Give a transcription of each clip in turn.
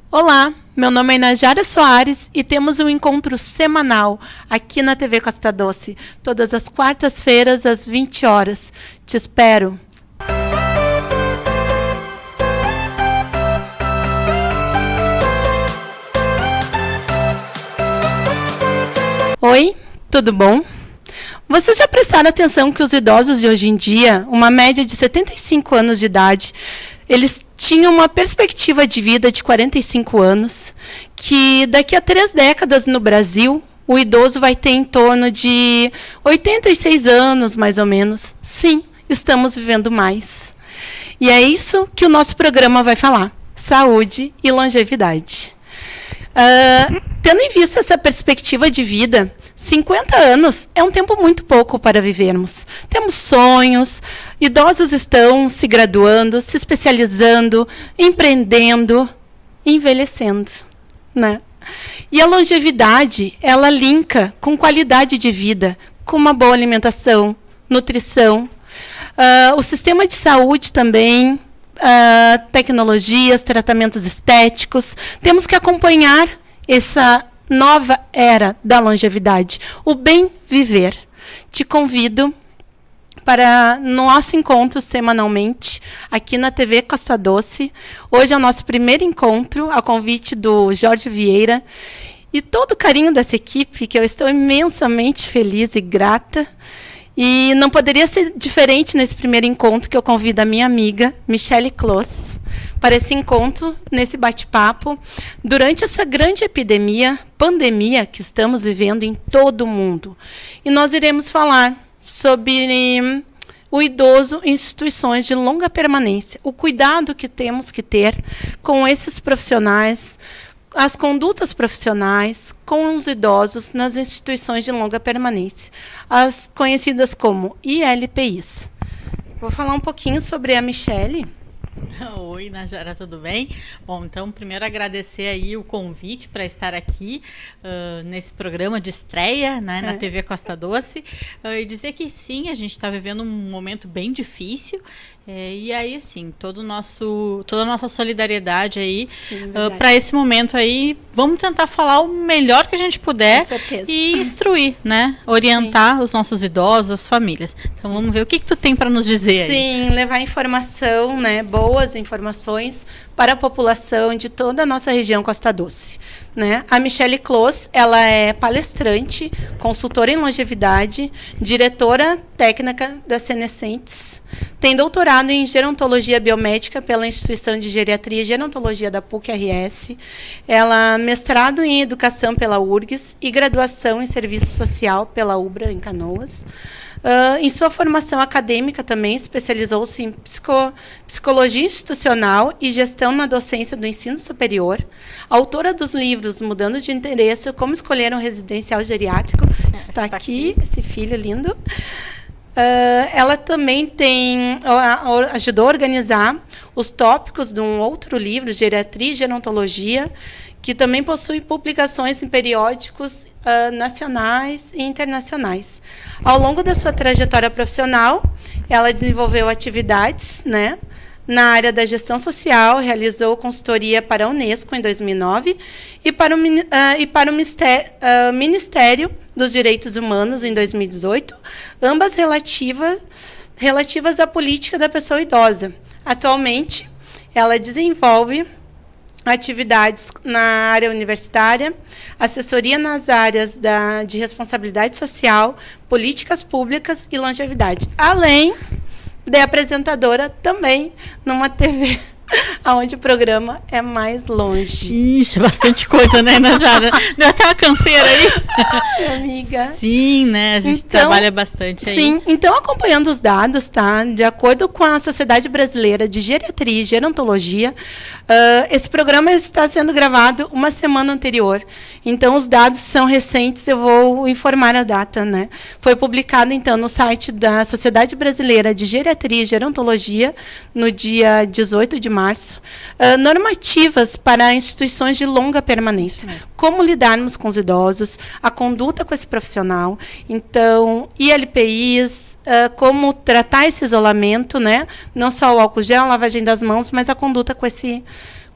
Olá, meu nome é Najara Soares e temos um encontro semanal aqui na TV Costa Doce, todas as quartas-feiras às 20 horas. Te espero! Oi, tudo bom? Vocês já prestaram atenção que os idosos de hoje em dia, uma média de 75 anos de idade, eles tinham uma perspectiva de vida de 45 anos, que daqui a 3 décadas no Brasil, o idoso vai ter em torno de 86 anos, mais ou menos. Sim, estamos vivendo mais. E é isso que o nosso programa vai falar: saúde e longevidade. Tendo em vista essa perspectiva de vida, 50 anos é um tempo muito pouco para vivermos. Temos sonhos, idosos estão se graduando, se especializando, empreendendo, envelhecendo, né? E a longevidade, ela linka com qualidade de vida, com uma boa alimentação, nutrição, o sistema de saúde também, tecnologias, tratamentos estéticos. Temos que acompanhar essa nova era da longevidade, o bem viver. Te convido para nosso encontro semanalmente aqui na TV Costa Doce. Hoje é o nosso primeiro encontro, a convite do Jorge Vieira e todo o carinho dessa equipe, que eu estou imensamente feliz e grata. E não poderia ser diferente nesse primeiro encontro que eu convido a minha amiga, Michele Clos, para esse encontro, nesse bate-papo, durante essa grande pandemia que estamos vivendo em todo o mundo. E nós iremos falar sobre o idoso em instituições de longa permanência, o cuidado que temos que ter com esses profissionais, as condutas profissionais com os idosos nas instituições de longa permanência, as conhecidas como ILPIs. Vou falar um pouquinho sobre a Michele. Oi, Najara, tudo bem? Bom, então, primeiro agradecer aí o convite para estar aqui nesse programa de estreia, né, na TV Costa Doce, e dizer que sim, a gente está vivendo um momento bem difícil, e aí, assim, toda a nossa solidariedade aí para esse momento aí. Vamos tentar falar o melhor que a gente puder e instruir, né? Orientar os nossos idosos, as famílias. Então, vamos ver o que tu tem para nos dizer aí. Sim, levar informação, né? Boas informações para a população de toda a nossa região Costa Doce, né? A Michele Clos, ela é palestrante, consultora em longevidade, diretora técnica da Senescentes, tem doutorado em gerontologia biomédica pela Instituição de Geriatria e Gerontologia da PUC-RS, ela mestrado em educação pela URGS e graduação em serviço social pela UBRA, em Canoas. Em sua formação acadêmica também especializou-se em psicologia institucional e gestão na docência do ensino superior. Autora dos livros Mudando de Endereço, Como Escolher um Residencial Geriátrico. Está aqui, esse filho lindo. Ela também ajudou a organizar os tópicos de um outro livro, Geriatria e Gerontologia, que também possui publicações em periódicos nacionais e internacionais. Ao longo da sua trajetória profissional, ela desenvolveu atividades, né, na área da gestão social, realizou consultoria para a Unesco em 2009 e para o Ministério dos Direitos Humanos em 2018, ambas relativas à política da pessoa idosa. Atualmente, ela desenvolve atividades na área universitária, assessoria nas áreas de responsabilidade social, políticas públicas e longevidade, além de apresentadora também numa TV, onde o programa é mais longe. Isso, é bastante coisa, né, Najara? Deu até uma canseira aí. Ai, amiga. Sim, né? A gente trabalha bastante aí. Sim, então acompanhando os dados, tá? De acordo com a Sociedade Brasileira de Geriatria e Gerontologia, esse programa está sendo gravado uma semana anterior. Então, os dados são recentes, eu vou informar a data, né? Foi publicado, então, no site da Sociedade Brasileira de Geriatria e Gerontologia, no dia 18 de março, normativas para instituições de longa permanência. Como lidarmos com os idosos, a conduta com esse profissional, então, ILPIs, como tratar esse isolamento, né? Não só o álcool gel, a lavagem das mãos, mas a conduta com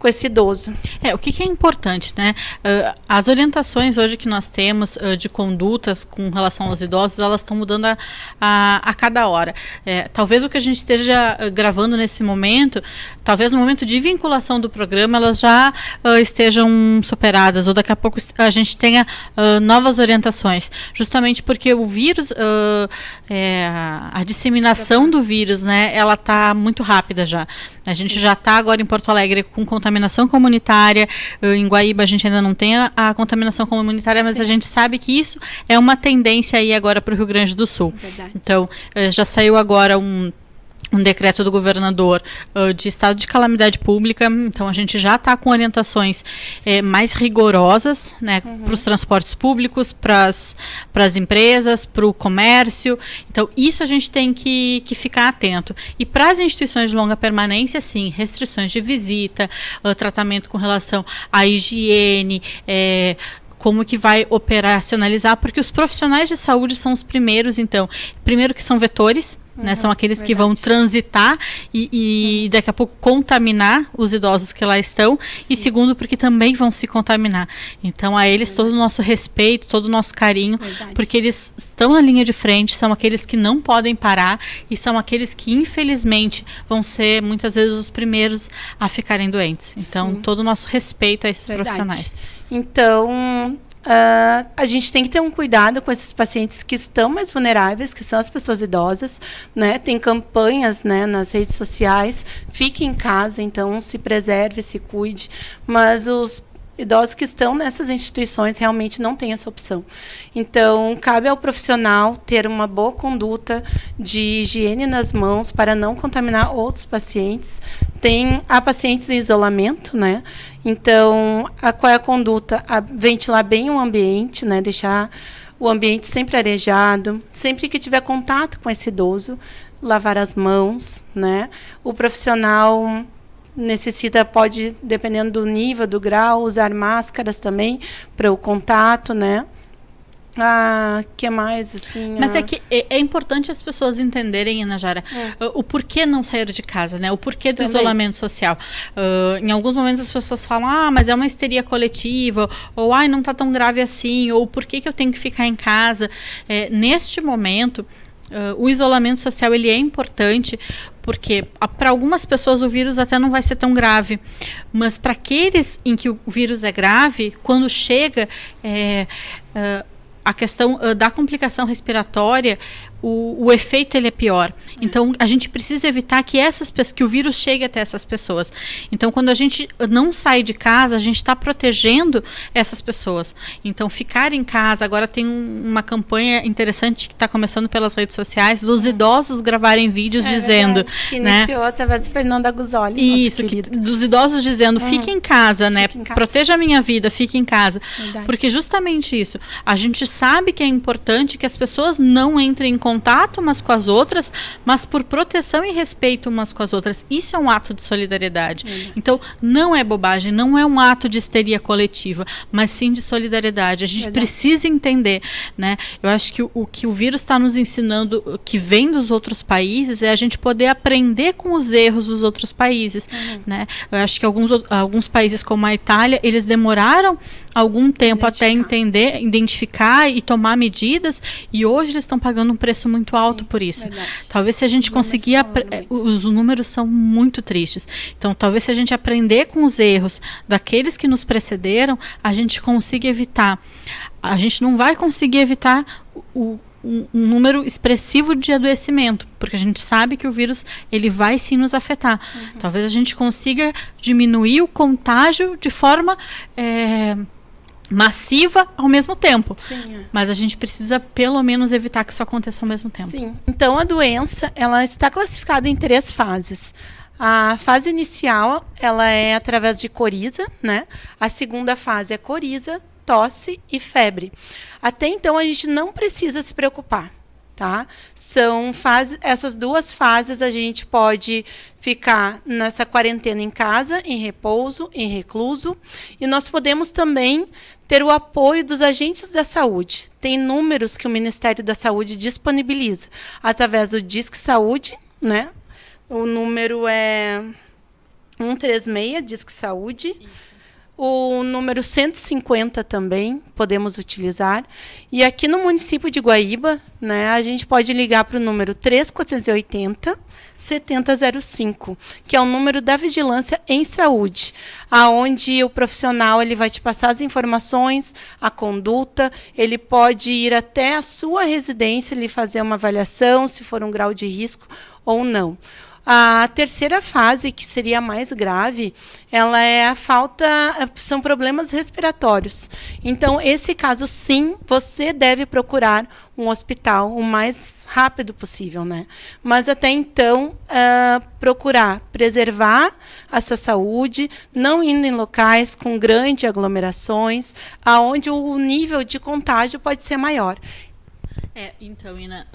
com esse idoso. O que é importante, né? As orientações hoje que nós temos de condutas com relação aos idosos, elas estão mudando a cada hora. Talvez o que a gente esteja gravando nesse momento, talvez no momento de vinculação do programa, elas já estejam superadas, ou daqui a pouco a gente tenha novas orientações, justamente porque o vírus, a disseminação do vírus, né, ela está muito rápida já. A gente já está agora em Porto Alegre com contaminação comunitária, em Guaíba a gente ainda não tem a contaminação comunitária, mas a gente sabe que isso é uma tendência aí agora para o Rio Grande do Sul. Verdade. Então, já saiu agora um decreto do governador de estado de calamidade pública, então a gente já está com orientações mais rigorosas, né, para os transportes públicos, para as empresas, para o comércio. Então isso a gente tem que ficar atento. E para as instituições de longa permanência, sim, restrições de visita, tratamento com relação à higiene, como que vai operacionalizar, porque os profissionais de saúde são os primeiros, então, primeiro que são vetores, né, são aqueles que vão transitar e daqui a pouco contaminar os idosos que lá estão, e segundo, porque também vão se contaminar. Então, a eles todo o nosso respeito, todo o nosso carinho, porque eles estão na linha de frente, são aqueles que não podem parar e são aqueles que, infelizmente, vão ser, muitas vezes, os primeiros a ficarem doentes. Então, todo o nosso respeito a esses profissionais. Então, a gente tem que ter um cuidado com esses pacientes que estão mais vulneráveis, que são as pessoas idosas, né? Tem campanhas, né, nas redes sociais, fique em casa, então se preserve, se cuide, mas os idosos que estão nessas instituições realmente não têm essa opção. Então, cabe ao profissional ter uma boa conduta de higiene nas mãos para não contaminar outros pacientes. Há pacientes em isolamento, né? Então, qual é a conduta? Ventilar bem o ambiente, né? Deixar o ambiente sempre arejado. Sempre que tiver contato com esse idoso, lavar as mãos, né? O profissional pode, dependendo do nível, do grau, usar máscaras também para o contato, né? Que mais, assim... Mas é que é importante as pessoas entenderem, Ana Jara, o porquê não sair de casa, né? O porquê do isolamento social. Em alguns momentos as pessoas falam, mas é uma histeria coletiva, ou não está tão grave assim, ou por que eu tenho que ficar em casa? Neste momento, o isolamento social ele é importante, porque para algumas pessoas o vírus até não vai ser tão grave, mas para aqueles em que o vírus é grave, quando chega a questão da complicação respiratória, o efeito ele é pior. Então, a gente precisa evitar que o vírus chegue até essas pessoas. Então, quando a gente não sai de casa, a gente está protegendo essas pessoas. Então, ficar em casa, agora tem uma campanha interessante que está começando pelas redes sociais, dos idosos gravarem vídeos dizendo... Que iniciou através de Fernanda Guzoli. Isso, dos idosos dizendo, fique em casa, né? Proteja a minha vida, fique em casa. Verdade. Porque justamente isso, a gente sabe que é importante que as pessoas não entrem em contato umas com as outras, mas por proteção e respeito umas com as outras. Isso é um ato de solidariedade. Então, não é bobagem, não é um ato de histeria coletiva, mas sim de solidariedade. A gente precisa entender, né? Eu acho que o que o vírus está nos ensinando, que vem dos outros países, é a gente poder aprender com os erros dos outros países, né? Eu acho que alguns países como a Itália, eles demoraram algum tempo até identificar e tomar medidas, e hoje eles estão pagando um preço muito alto por isso. Talvez se a gente conseguir... Os números são muito tristes. Então, talvez se a gente aprender com os erros daqueles que nos precederam, a gente consiga evitar. A gente não vai conseguir evitar um número expressivo de adoecimento, porque a gente sabe que o vírus ele vai sim nos afetar. Talvez a gente consiga diminuir o contágio de forma... massiva ao mesmo tempo. Mas a gente precisa pelo menos evitar que isso aconteça ao mesmo tempo. Sim. Então a doença ela está classificada em 3 fases. A fase inicial ela é através de coriza, né? A segunda fase é coriza, tosse e febre. Até então a gente não precisa se preocupar. Tá? São essas 2 fases a gente pode ficar nessa quarentena em casa, em repouso, em recluso, e nós podemos também ter o apoio dos agentes da saúde. Tem números que o Ministério da Saúde disponibiliza através do Disque Saúde, né? O número é 136, Disque Saúde. O número 150 também podemos utilizar. E aqui no município de Guaíba, né, a gente pode ligar para o número 3480 7005, que é o número da Vigilância em Saúde, aonde o profissional ele vai te passar as informações, a conduta, ele pode ir até a sua residência e fazer uma avaliação, se for um grau de risco ou não. A terceira fase, que seria a mais grave, ela é a falta, são problemas respiratórios. Então, esse caso, sim, você deve procurar um hospital o mais rápido possível, né? Mas até então, procurar preservar a sua saúde, não indo em locais com grandes aglomerações, aonde o nível de contágio pode ser maior. Então, Ina,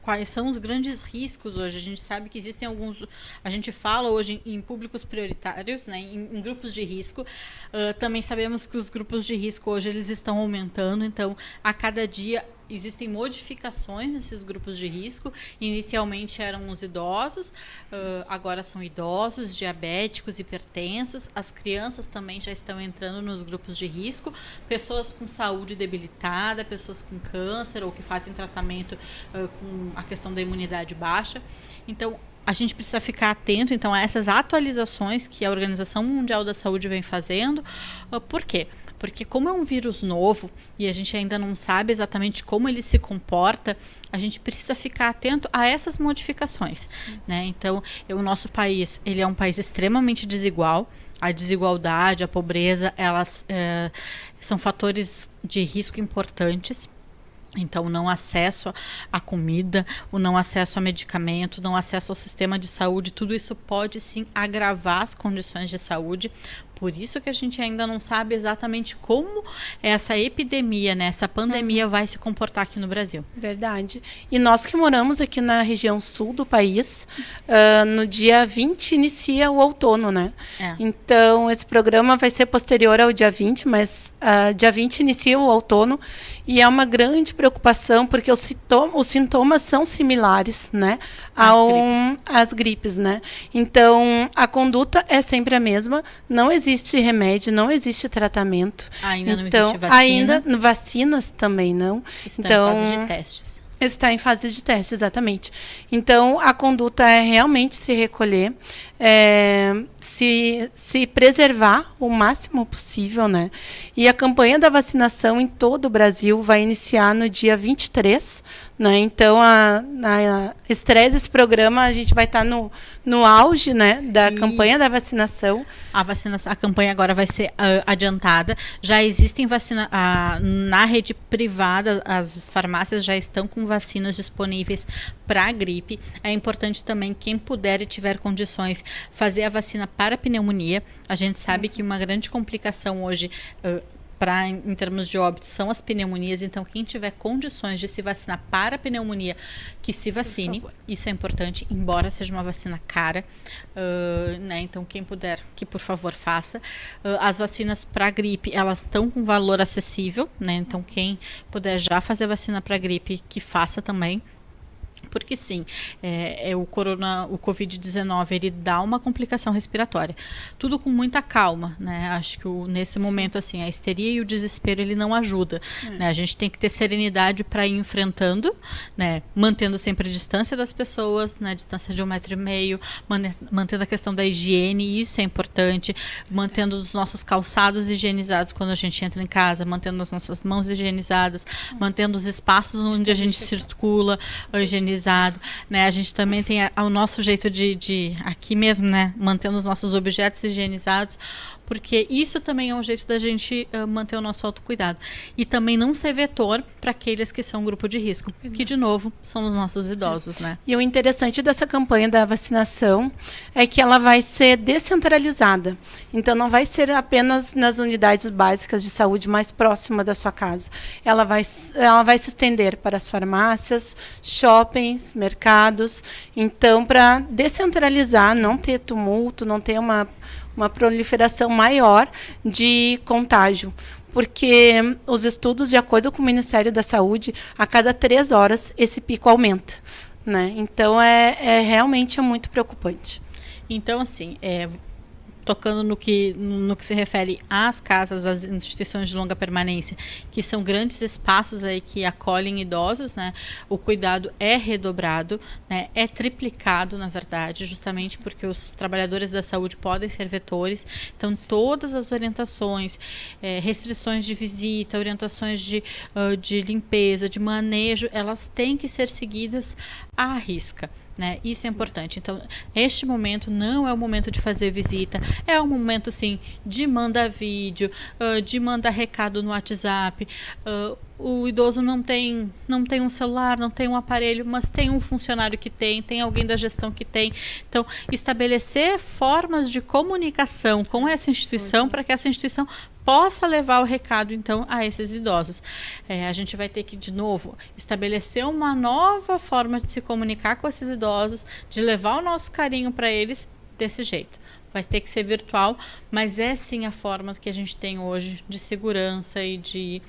quais são os grandes riscos hoje? A gente sabe que existem alguns... A gente fala hoje em públicos prioritários, né, em grupos de risco. Também sabemos que os grupos de risco hoje eles estão aumentando. Então, a cada dia existem modificações nesses grupos de risco. Inicialmente eram os idosos, agora são idosos, diabéticos, hipertensos. As crianças também já estão entrando nos grupos de risco. Pessoas com saúde debilitada, pessoas com câncer ou que fazem tratamento com a questão da imunidade baixa. Então, a gente precisa ficar atento, então, a essas atualizações que a Organização Mundial da Saúde vem fazendo. Por quê? Porque como é um vírus novo e a gente ainda não sabe exatamente como ele se comporta, a gente precisa ficar atento a essas modificações. Né? Então, o nosso país ele é um país extremamente desigual. A desigualdade, a pobreza, elas são fatores de risco importantes. Então, o não acesso à comida, o não acesso a medicamento, o não acesso ao sistema de saúde, tudo isso pode sim agravar as condições de saúde. Por isso que a gente ainda não sabe exatamente como essa epidemia, né, essa pandemia vai se comportar aqui no Brasil. Verdade. E nós que moramos aqui na região sul do país, no dia 20 inicia o outono, né? Então, esse programa vai ser posterior ao dia 20, mas dia 20 inicia o outono e é uma grande preocupação porque os sintomas são similares, né, às gripes, né? Então, a conduta é sempre a mesma, não existe remédio, não existe tratamento. Ainda não existe vacina. Ainda vacinas também não. Está em fase de testes. Está em fase de teste, exatamente. Então, a conduta é realmente se recolher, se preservar o máximo possível, né? E a campanha da vacinação em todo o Brasil vai iniciar no dia 23, né? Então, na estreia desse programa, a gente vai estar no auge, né, da campanha da vacinação. A campanha agora vai ser adiantada. Já existem vacinas na rede privada, as farmácias já estão com vacinas disponíveis para a gripe. É importante também, quem puder e tiver condições, fazer a vacina para pneumonia. A gente sabe que uma grande complicação hoje em termos de óbito são as pneumonias, então quem tiver condições de se vacinar para a pneumonia, que se vacine, isso é importante, embora seja uma vacina cara, né? Então quem puder, que por favor faça. As vacinas para gripe, elas estão com valor acessível, né? Então quem puder já fazer a vacina para gripe, que faça também. Porque sim, o Covid-19 ele dá uma complicação respiratória. Tudo com muita calma, né? Acho que nesse momento assim, a histeria e o desespero ele não ajuda. Né? A gente tem que ter serenidade para ir enfrentando, né? Mantendo sempre a distância das pessoas, né? Distância de 1,5 metro, mantendo a questão da higiene, isso é importante, mantendo os nossos calçados higienizados quando a gente entra em casa, mantendo as nossas mãos higienizadas, mantendo os espaços onde a gente circula higienizado, né? A gente também tem o nosso jeito de aqui mesmo, né, mantendo os nossos objetos higienizados, porque isso também é um jeito da gente manter o nosso autocuidado. E também não ser vetor para aqueles que são grupo de risco, que de novo são os nossos idosos, né? E o interessante dessa campanha da vacinação é que ela vai ser descentralizada. Então não vai ser apenas nas unidades básicas de saúde mais próxima da sua casa. Ela vai se estender para as farmácias, shoppings, mercados. Então, para descentralizar, não ter tumulto, não ter uma proliferação maior de contágio. Porque os estudos, de acordo com o Ministério da Saúde, a cada 3 horas esse pico aumenta. Né? Então, realmente muito preocupante. Então, assim, tocando no que se refere às casas, às instituições de longa permanência, que são grandes espaços aí que acolhem idosos, né? O cuidado é redobrado, né? É triplicado, na verdade, justamente porque os trabalhadores da saúde podem ser vetores. Então, todas as orientações, restrições de visita, orientações de limpeza, de manejo, elas têm que ser seguidas à risca. Né? Isso é importante. Então, este momento não é o momento de fazer visita, é o momento, sim, de mandar vídeo, de mandar recado no WhatsApp. O idoso não tem um celular, não tem um aparelho, mas tem um funcionário que tem alguém da gestão que tem. Então, estabelecer formas de comunicação com essa instituição para que essa instituição possa levar o recado, então, a esses idosos. A gente vai ter que, de novo, estabelecer uma nova forma de se comunicar com esses idosos, de levar o nosso carinho para eles desse jeito. Vai ter que ser virtual, mas é sim a forma que a gente tem hoje de segurança e de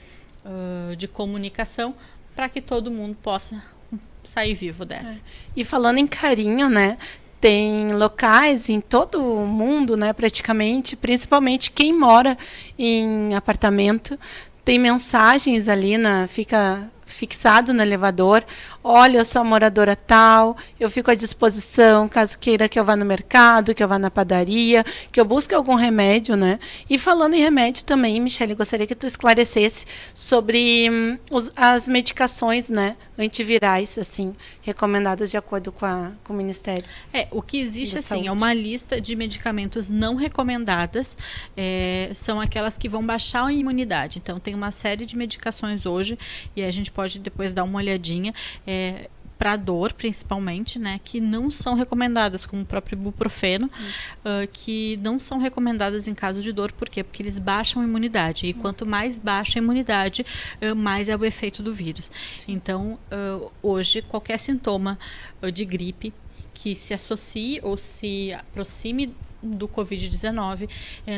comunicação para que todo mundo possa sair vivo dessa. E falando em carinho, né? Tem locais em todo o mundo, né, praticamente, principalmente quem mora em apartamento, tem mensagens ali, fica fixado no elevador: olha, eu sou a moradora tal, eu fico à disposição caso queira que eu vá no mercado, que eu vá na padaria, que eu busque algum remédio, né? E falando em remédio também, Michele, gostaria que tu esclarecesse sobre as medicações, né, antivirais, assim, recomendadas de acordo com o Ministério. O que existe, assim, é uma lista de medicamentos não recomendadas, são aquelas que vão baixar a imunidade. Então, tem uma série de medicações hoje, e a gente pode depois dar uma olhadinha, para dor, principalmente, né, que não são recomendadas, como o próprio ibuprofeno, que não são recomendadas em caso de dor. Por quê? Porque eles baixam a imunidade, e quanto mais baixa a imunidade, mais é o efeito do vírus. Sim. Então, hoje, qualquer sintoma de gripe que se associe ou se aproxime do Covid-19,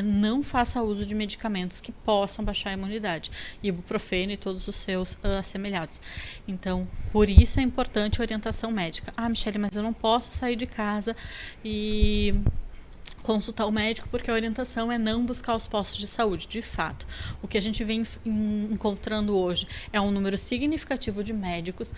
não faça uso de medicamentos que possam baixar a imunidade, ibuprofeno e todos os seus assemelhados. Então, por isso é importante a orientação médica. Michele, mas eu não posso sair de casa e consultar o médico porque a orientação é não buscar os postos de saúde. De fato, o que a gente vem encontrando hoje é um número significativo de médicos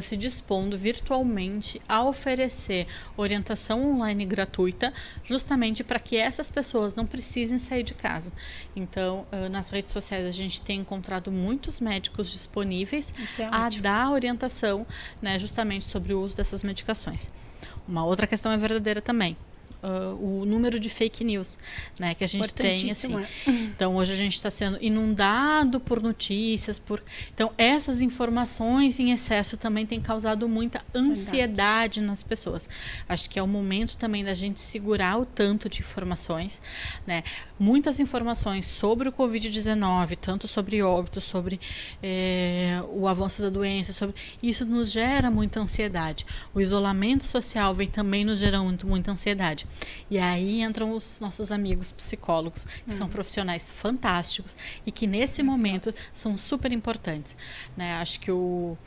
se dispondo virtualmente a oferecer orientação online gratuita, justamente para que essas pessoas não precisem sair de casa. Então, nas redes sociais a gente tem encontrado muitos médicos disponíveis a dar orientação, né, justamente sobre o uso dessas medicações. Uma outra questão é verdadeira também. O número de fake news, né, que a gente tem, assim. Então, hoje a gente está sendo inundado por notícias, então essas informações em excesso também têm causado muita ansiedade nas pessoas. Acho que é o momento também da gente segurar o tanto de informações, né? Muitas informações sobre o Covid-19, tanto sobre óbitos, sobre o avanço da doença, isso nos gera muita ansiedade. O isolamento social vem também nos gerando muita ansiedade. E aí entram os nossos amigos psicólogos, que são profissionais fantásticos e que nesse momento são super importantes, né? Acho que o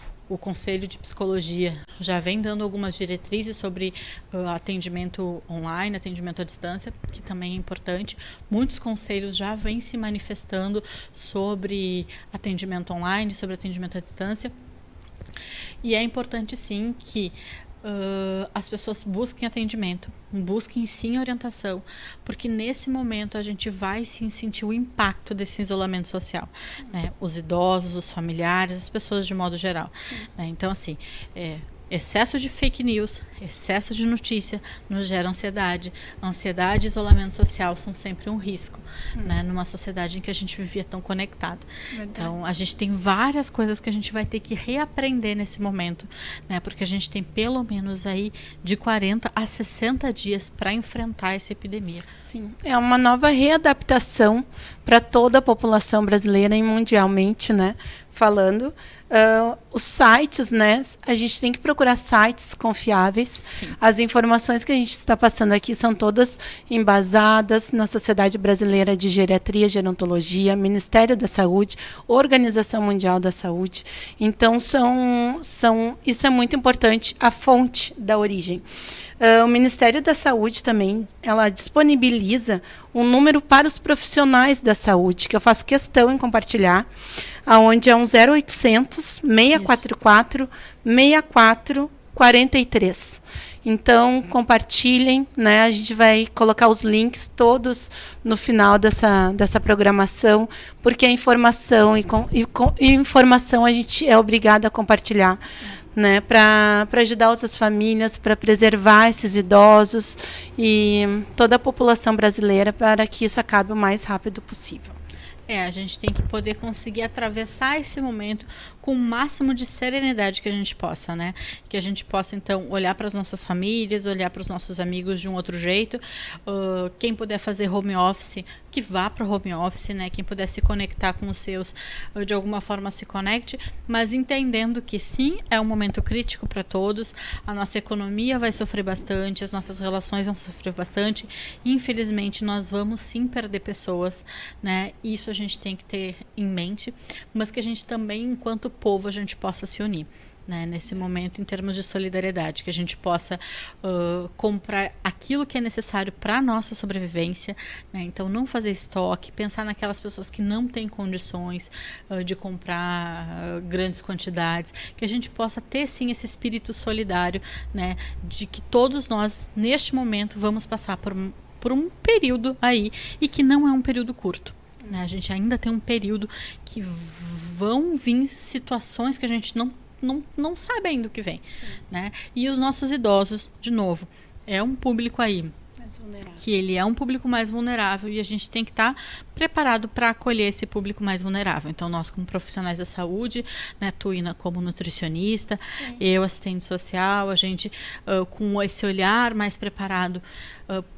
Conselho de Psicologia já vem dando algumas diretrizes sobre atendimento online, atendimento à distância, que também é importante. Muitos conselhos já vêm se manifestando sobre atendimento online, sobre atendimento à distância. E é importante, sim, que as pessoas busquem atendimento, busquem sim orientação, porque nesse momento a gente vai sim sentir o impacto desse isolamento social, né? Os idosos, os familiares, as pessoas de modo geral, né? Então, assim, excesso de fake news, excesso de notícia nos gera ansiedade. Ansiedade e isolamento social são sempre um risco, né, numa sociedade em que a gente vivia tão conectado. Verdade. Então, a gente tem várias coisas que a gente vai ter que reaprender nesse momento, né, porque a gente tem pelo menos aí de 40 a 60 dias para enfrentar essa epidemia. Sim, é uma nova readaptação para toda a população brasileira e mundialmente, né, falando. Os sites, né? A gente tem que procurar sites confiáveis. Sim. As informações que a gente está passando aqui são todas embasadas na Sociedade Brasileira de Geriatria e Gerontologia, Ministério da Saúde, Organização Mundial da Saúde. Então, isso é muito importante, a fonte da origem. O Ministério da Saúde também, ela disponibiliza um número para os profissionais da saúde, que eu faço questão em compartilhar, aonde é um 0800 644 6443. Então, compartilhem, né? A gente vai colocar os links todos no final dessa programação, porque a informação e informação a gente é obrigado a compartilhar, né? Para ajudar outras famílias, para preservar esses idosos e toda a população brasileira, para que isso acabe o mais rápido possível. A gente tem que poder conseguir atravessar esse momento com o máximo de serenidade que a gente possa, né? Que a gente possa, então, olhar para as nossas famílias, olhar para os nossos amigos de um outro jeito. Quem puder fazer home office, que vá para o home office, né? Quem puder se conectar com os seus, de alguma forma se conecte, mas entendendo que sim, é um momento crítico para todos. A nossa economia vai sofrer bastante, as nossas relações vão sofrer bastante. Infelizmente, nós vamos sim perder pessoas, né? Isso a gente tem que ter em mente, mas que a gente também, enquanto povo, a gente possa se unir, né, nesse momento, em termos de solidariedade, que a gente possa comprar aquilo que é necessário para a nossa sobrevivência, né? Então não fazer estoque, pensar naquelas pessoas que não têm condições de comprar grandes quantidades, que a gente possa ter sim esse espírito solidário, né, de que todos nós neste momento vamos passar por um período aí, e que não é um período curto. A gente ainda tem um período que vão vir situações que a gente não sabe ainda o que vem, né? E os nossos idosos, de novo, é um público aí que ele é um público mais vulnerável, e a gente tem que estar preparado para acolher esse público mais vulnerável. Então, nós, como profissionais da saúde, né, tu, Ina, como nutricionista, eu, assistente social, a gente com esse olhar mais preparado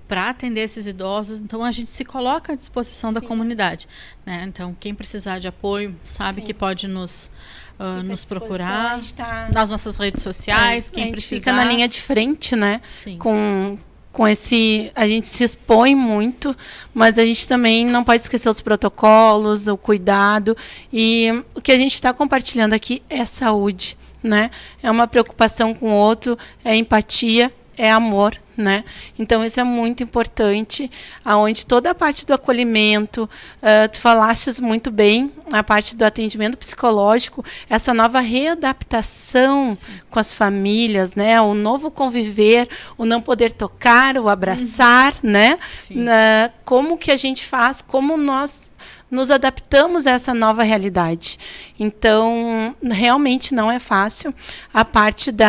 para atender esses idosos, então a gente se coloca à disposição da comunidade, né? Então, quem precisar de apoio sabe que pode nos procurar nas nossas redes sociais. Quem a gente precisar, fica na linha de frente, né? Sim. Com esse, a gente se expõe muito, mas a gente também não pode esquecer os protocolos, o cuidado, e o que a gente está compartilhando aqui é saúde, né? É uma preocupação com o outro, é empatia, é amor, né? Então isso é muito importante, aonde toda a parte do acolhimento, tu falaste muito bem, a parte do atendimento psicológico, essa nova readaptação com as famílias, né? O novo conviver, o não poder tocar, o abraçar, né? Como que a gente faz, como nós nos adaptamos a essa nova realidade. Então, realmente não é fácil. A parte de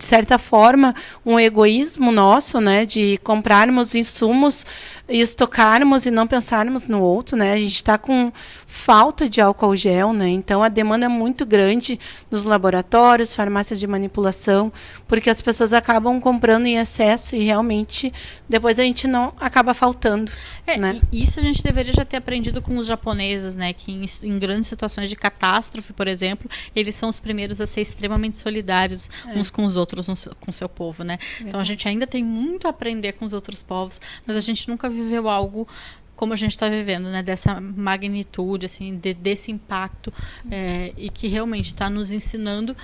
certa forma, um egoísmo nosso, né, de comprarmos insumos e estocarmos e não pensarmos no outro, né? A gente está com falta de álcool gel, né? Então a demanda é muito grande nos laboratórios, farmácias de manipulação, porque as pessoas acabam comprando em excesso e realmente depois a gente não acaba faltando, né? E isso a gente deveria já ter aprendido com os japoneses, né? Que em grandes situações de catástrofe, por exemplo, eles são os primeiros a ser extremamente solidários uns com os outros, com o seu povo, né? Então a gente ainda tem muito a aprender com os outros povos, mas a gente nunca viveu algo como a gente está vivendo, né? Dessa magnitude, assim, desse impacto, e que realmente está nos ensinando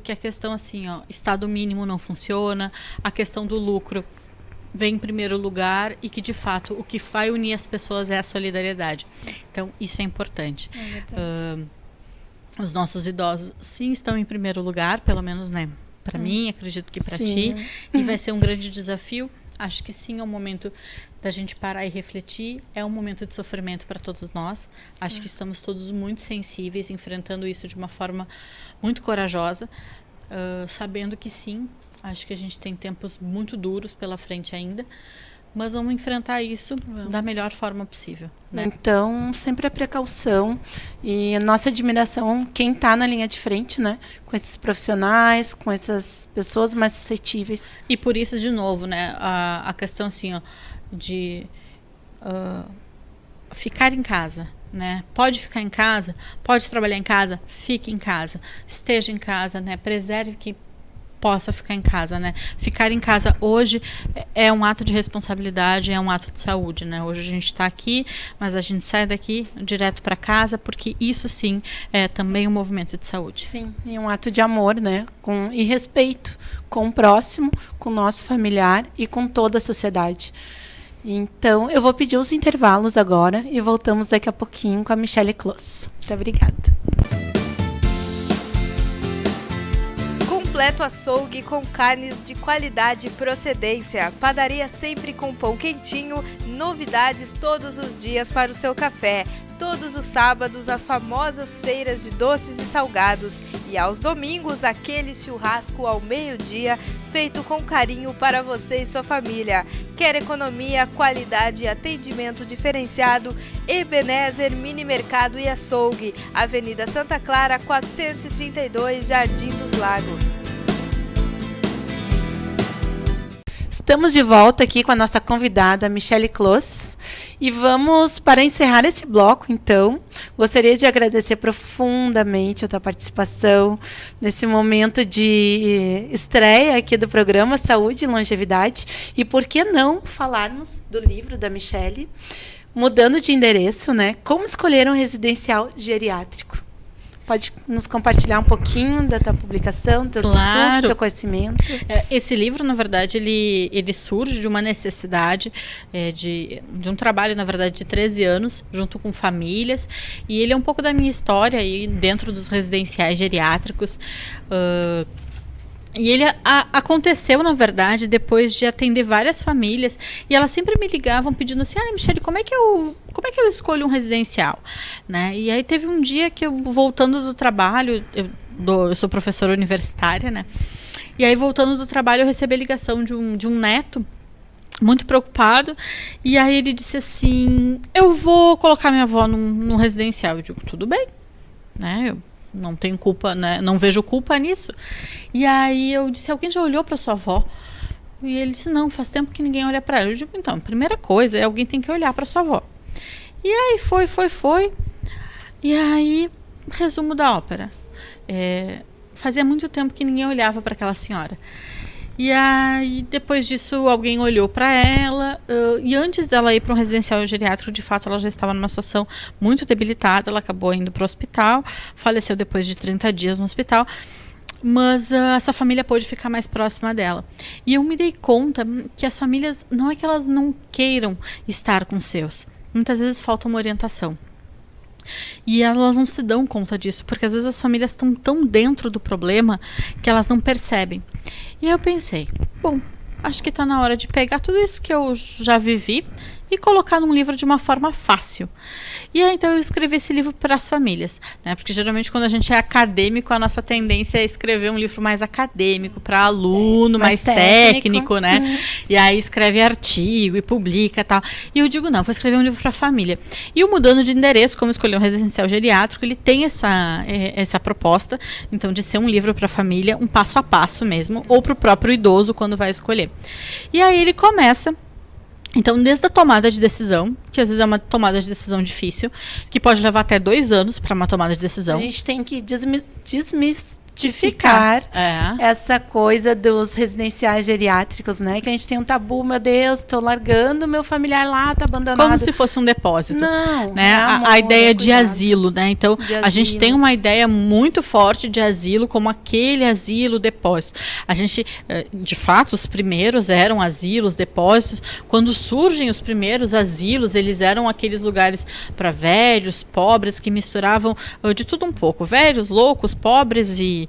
que a questão, assim, estado mínimo não funciona, a questão do lucro vem em primeiro lugar, e que de fato o que vai unir as pessoas é a solidariedade. Então isso é importante. Os nossos idosos sim estão em primeiro lugar, pelo menos, né, para mim, acredito que para ti, e vai ser um grande desafio. Acho que sim, é um momento da gente parar e refletir, é um momento de sofrimento para todos nós. Acho que estamos todos muito sensíveis, enfrentando isso de uma forma muito corajosa, sabendo que sim, acho que a gente tem tempos muito duros pela frente ainda, mas vamos enfrentar isso da melhor forma possível, né? Então, sempre a precaução e a nossa admiração, quem está na linha de frente, né? Com esses profissionais, com essas pessoas mais suscetíveis. E por isso, de novo, né? A questão, assim, de ficar em casa, né? Pode ficar em casa, pode trabalhar em casa, fique em casa, esteja em casa, né? Preserve possa ficar em casa, né? Ficar em casa hoje é um ato de responsabilidade, é um ato de saúde, né? Hoje a gente está aqui, mas a gente sai daqui direto para casa, porque isso sim é também um movimento de saúde. Sim, e um ato de amor, né? E respeito com o próximo, com o nosso familiar e com toda a sociedade. Então, eu vou pedir os intervalos agora e voltamos daqui a pouquinho com a Michele Close. Muito obrigada. Completo açougue com carnes de qualidade e procedência. Padaria sempre com pão quentinho, novidades todos os dias para o seu café. Todos os sábados, as famosas feiras de doces e salgados. E aos domingos, aquele churrasco ao meio-dia, feito com carinho para você e sua família. Quer economia, qualidade e atendimento diferenciado? Ebenezer Mini Mercado e Açougue, Avenida Santa Clara, 432, Jardim dos Lagos. Estamos de volta aqui com a nossa convidada, Michele Close. E vamos, para encerrar esse bloco, então, gostaria de agradecer profundamente a tua participação nesse momento de estreia aqui do programa Saúde e Longevidade. E por que não falarmos do livro da Michele, Mudando de Endereço, né? Como escolher um residencial geriátrico. Pode nos compartilhar um pouquinho da tua publicação, teus estudos, teu conhecimento? Esse livro, na verdade, ele surge de uma necessidade de um trabalho, na verdade, de 13 anos, junto com famílias. E ele é um pouco da minha história aí dentro dos residenciais geriátricos. E ele aconteceu, na verdade, depois de atender várias famílias, e elas sempre me ligavam pedindo assim, Michele, como é que eu escolho um residencial? Né? E aí teve um dia que eu, voltando do trabalho, eu sou professora universitária, né? E aí voltando do trabalho eu recebi a ligação de um neto, muito preocupado, e aí ele disse assim, eu vou colocar minha avó num residencial. Eu digo, tudo bem, né? Eu não tenho culpa, né? Não vejo culpa nisso. E aí eu disse, alguém já olhou para sua avó? E ele disse, não, faz tempo que ninguém olha para ela. Eu digo, então, a primeira coisa é alguém tem que olhar para sua avó. E aí foi. E aí, resumo da ópera. Fazia muito tempo que ninguém olhava para aquela senhora. E aí, depois disso, alguém olhou para ela, e antes dela ir para um residencial geriátrico, de fato, ela já estava numa situação muito debilitada, ela acabou indo para o hospital, faleceu depois de 30 dias no hospital, mas essa família pôde ficar mais próxima dela. E eu me dei conta que as famílias, não é que elas não queiram estar com seus, muitas vezes falta uma orientação. E elas não se dão conta disso, porque às vezes as famílias estão tão dentro do problema que elas não percebem. E aí eu pensei, bom, acho que está na hora de pegar tudo isso que eu já vivi e colocar num livro de uma forma fácil. E aí, então, eu escrevi esse livro para as famílias, né? Porque geralmente quando a gente é acadêmico, a nossa tendência é escrever um livro mais acadêmico, para aluno, mais técnico, né? E aí escreve artigo e publica e tal. E eu digo, não, vou escrever um livro para a família. E o Mudando de Endereço, como escolher um residencial geriátrico, ele tem essa proposta, então, de ser um livro para a família, um passo a passo mesmo, ou para o próprio idoso quando vai escolher. E aí ele começa. Então, desde a tomada de decisão, que às vezes é uma tomada de decisão difícil, que pode levar até 2 anos para uma tomada de decisão. A gente tem que desmistificar essa coisa dos residenciais geriátricos, né? Que a gente tem um tabu, meu Deus, estou largando meu familiar lá, tá abandonado. Como se fosse um depósito. Não, né? A ideia de asilo, né? Então, a gente tem uma ideia muito forte de asilo como aquele asilo, depósito. A gente, de fato, os primeiros eram asilos, depósitos. Quando surgem os primeiros asilos, eles eram aqueles lugares para velhos, pobres, que misturavam de tudo um pouco. Velhos, loucos, pobres e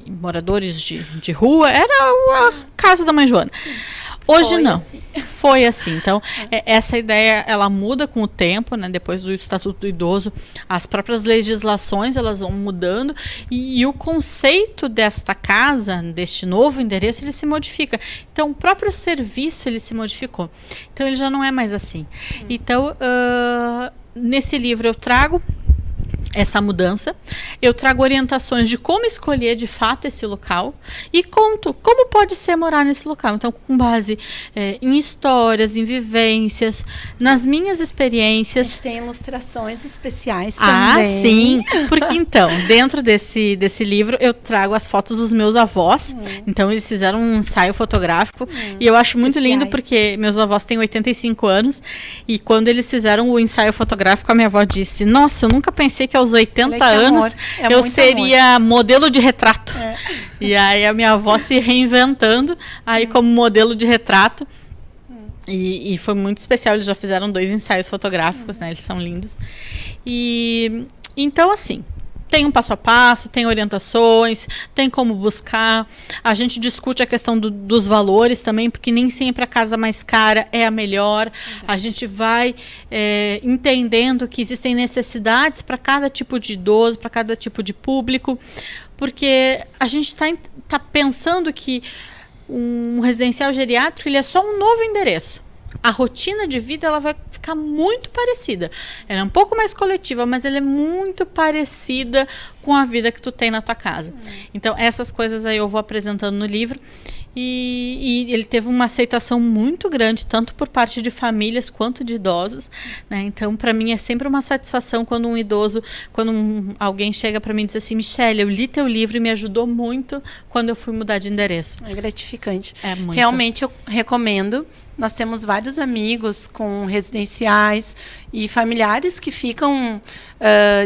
moradores de rua. Era a casa da mãe Joana. Hoje não. Foi assim. Então, essa ideia, ela muda com o tempo, né? Depois do Estatuto do Idoso, as próprias legislações, elas vão mudando e o conceito desta casa, deste novo endereço, ele se modifica. Então, o próprio serviço, ele se modificou. Então, ele já não é mais assim. Então, nesse livro eu trago essa mudança. Eu trago orientações de como escolher de fato esse local e conto como pode ser morar nesse local. Então, com base em histórias, em vivências, nas minhas A experiências. gente tem ilustrações especiais Ah, também. sim. Porque então, dentro desse livro, eu trago as fotos dos meus avós. Então, eles fizeram um ensaio fotográfico. E eu acho muito lindo Especiais. porque meus avós têm 85 anos. E quando eles fizeram o ensaio fotográfico, a minha avó disse: Nossa, eu nunca pensei que aos 80 Olha que anos amor. É eu muito seria modelo de retrato. É. E aí a minha avó se reinventando aí como modelo de retrato. E foi muito especial, eles já fizeram 2 ensaios fotográficos, né? Eles são lindos. E então, assim, tem um passo a passo, tem orientações, tem como buscar. A gente discute a questão dos valores também, porque nem sempre a casa mais cara é a melhor. A gente vai entendendo que existem necessidades para cada tipo de idoso, para cada tipo de público, porque a gente está pensando que um residencial geriátrico ele é só um novo endereço. A rotina de vida ela vai ficar muito parecida. Ela é um pouco mais coletiva, mas ela é muito parecida com a vida que tu tem na tua casa. Então, essas coisas aí eu vou apresentando no livro. E ele teve uma aceitação muito grande, tanto por parte de famílias quanto de idosos, né? Então, para mim, é sempre uma satisfação quando um idoso, alguém chega para mim e diz assim: Michele, eu li teu livro e me ajudou muito quando eu fui mudar de endereço. É gratificante. É muito. Realmente eu recomendo. Nós temos vários amigos com residenciais e familiares que ficam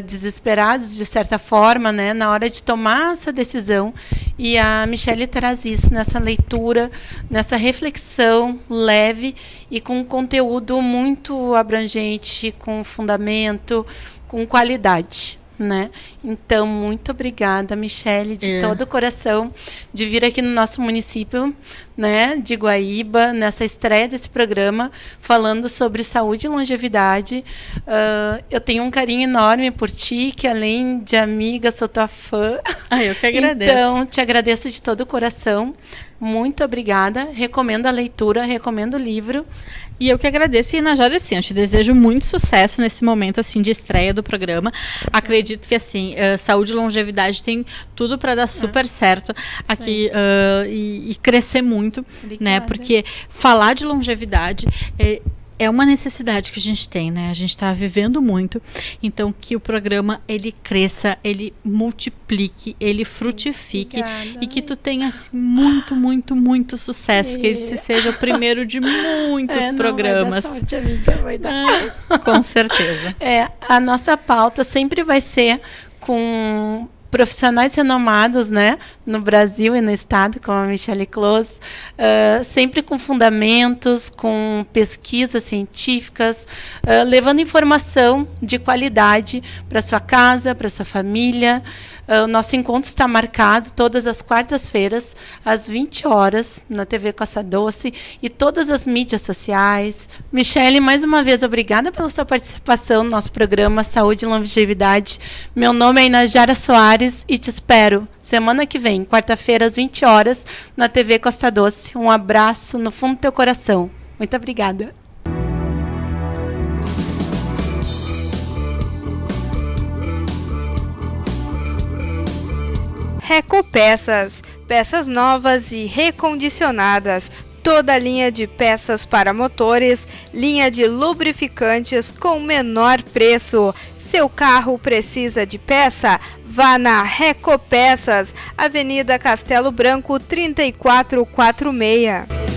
desesperados, de certa forma, né, na hora de tomar essa decisão. E a Michele traz isso nessa leitura, nessa reflexão leve e com conteúdo muito abrangente, com fundamento, com qualidade. Né? Então, muito obrigada, Michele, de todo o coração, de vir aqui no nosso município, né, de Guaíba, nessa estreia desse programa, falando sobre saúde e longevidade. Eu tenho um carinho enorme por ti, que além de amiga, sou tua fã. Eu que agradeço. Então, te agradeço de todo o coração. Muito obrigada. Recomendo a leitura, recomendo o livro. E eu que agradeço, e Inajara, assim, eu te desejo muito sucesso nesse momento, assim, de estreia do programa. Acredito que, assim, saúde e longevidade tem tudo para dar super certo aqui e crescer muito, né? Porque falar de longevidade é uma necessidade que a gente tem, né? A gente está vivendo muito, então que o programa ele cresça, ele multiplique, ele frutifique. Obrigada. E que tu tenha assim, muito, muito, muito sucesso, que esse seja o primeiro de muitos programas. Vai dar sorte, amiga, vai dar. Com certeza. A nossa pauta sempre vai ser com profissionais renomados, né, no Brasil e no estado, como a Michele Close, sempre com fundamentos, com pesquisas científicas, levando informação de qualidade para sua casa, para sua família. O nosso encontro está marcado todas as quartas-feiras, às 20 horas, na TV Costa Doce e todas as mídias sociais. Michele, mais uma vez, obrigada pela sua participação no nosso programa Saúde e Longevidade. Meu nome é Inajara Soares e te espero semana que vem, quarta-feira, às 20 horas, na TV Costa Doce. Um abraço no fundo do teu coração. Muito obrigada. Recopeças, peças novas e recondicionadas, toda a linha de peças para motores, linha de lubrificantes com menor preço. Seu carro precisa de peça? Vá na Recopeças, Avenida Castelo Branco 3446.